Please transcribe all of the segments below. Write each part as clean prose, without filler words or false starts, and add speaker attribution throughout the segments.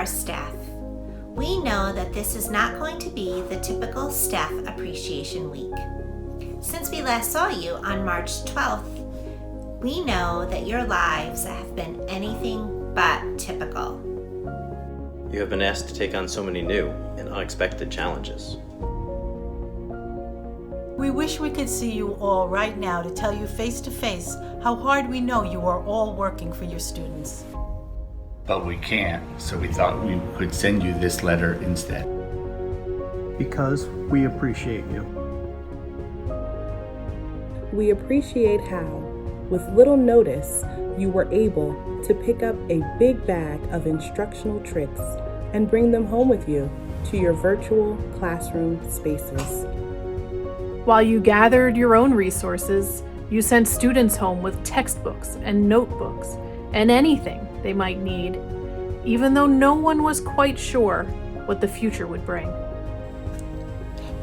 Speaker 1: BR staff. We know that this is not going to be the typical Staff Appreciation Week. Since we last saw you on March 12th, we know that your lives have been anything but typical.
Speaker 2: You have been asked to take on so many new and unexpected challenges.
Speaker 3: We wish we could see you all right now to tell you face to face how hard we know you are all working for your students.
Speaker 4: But we can't, so we thought we could send you this letter instead.
Speaker 5: Because we appreciate you.
Speaker 6: We appreciate how, with little notice, you were able to pick up a big bag of instructional tricks and bring them home with you to your virtual classroom spaces.
Speaker 7: While you gathered your own resources, you sent students home with textbooks and notebooks and anything they might need, even though no one was quite sure what the future would bring.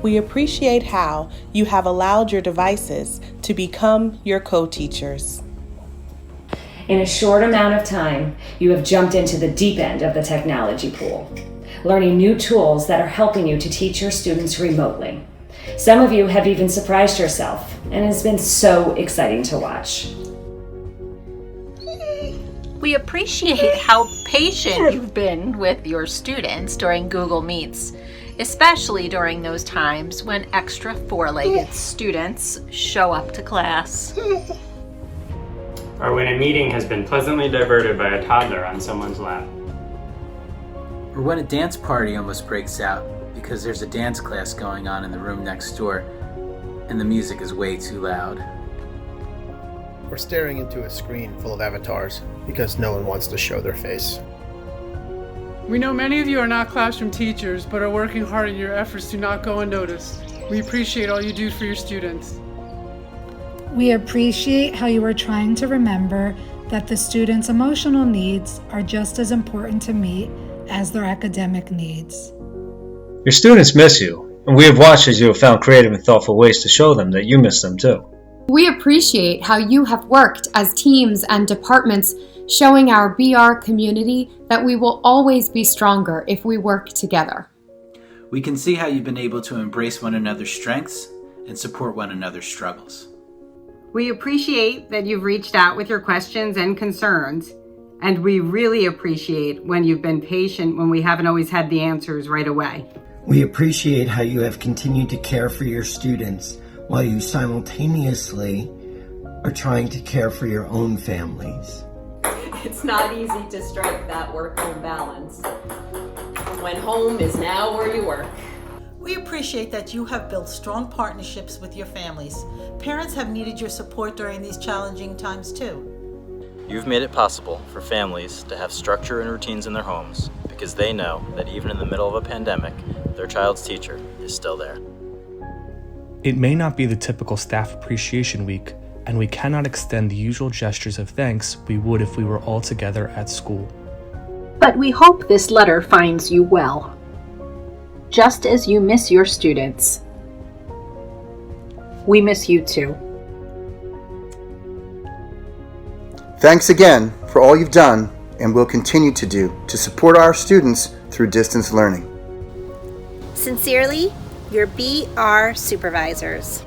Speaker 6: We appreciate how you have allowed your devices to become your co-teachers.
Speaker 8: In a short amount of time, you have jumped into the deep end of the technology pool, learning new tools that are helping you to teach your students remotely. Some of you have even surprised yourself, and it has been so exciting to watch.
Speaker 9: We appreciate how patient you've been with your students during Google Meets, especially during those times when extra four-legged students show up to class.
Speaker 10: Or when a meeting has been pleasantly diverted by a toddler on someone's lap.
Speaker 11: Or when a dance party almost breaks out because there's a dance class going on in the room next door and the music is way too loud.
Speaker 5: Or staring into a screen full of avatars because no one wants to show their face.
Speaker 12: We know many of you are not classroom teachers, but are working hard in your efforts to not go unnoticed. We appreciate all you do for your students.
Speaker 13: We appreciate how you are trying to remember that the students' emotional needs are just as important to meet as their academic needs.
Speaker 14: Your students miss you, and we have watched as you have found creative and thoughtful ways to show them that you miss them too.
Speaker 15: We appreciate how you have worked as teams and departments, showing our BR community that we will always be stronger if we work together.
Speaker 11: We can see how you've been able to embrace one another's strengths and support one another's struggles.
Speaker 16: We appreciate that you've reached out with your questions and concerns, and we really appreciate when you've been patient when we haven't always had the answers right away.
Speaker 17: We appreciate how you have continued to care for your students while you simultaneously are trying to care for your own families.
Speaker 18: It's not easy to strike that work-home balance when home is now where you work.
Speaker 3: We appreciate that you have built strong partnerships with your families. Parents have needed your support during these challenging times too.
Speaker 2: You've made it possible for families to have structure and routines in their homes because they know that even in the middle of a pandemic, their child's teacher is still there.
Speaker 19: It may not be the typical Staff Appreciation Week, and we cannot extend the usual gestures of thanks we would if we were all together at school.
Speaker 20: But we hope this letter finds you well, just as you miss your students. We miss you too.
Speaker 6: Thanks again for all you've done and will continue to do to support our students through distance learning.
Speaker 1: Sincerely, your BR supervisors.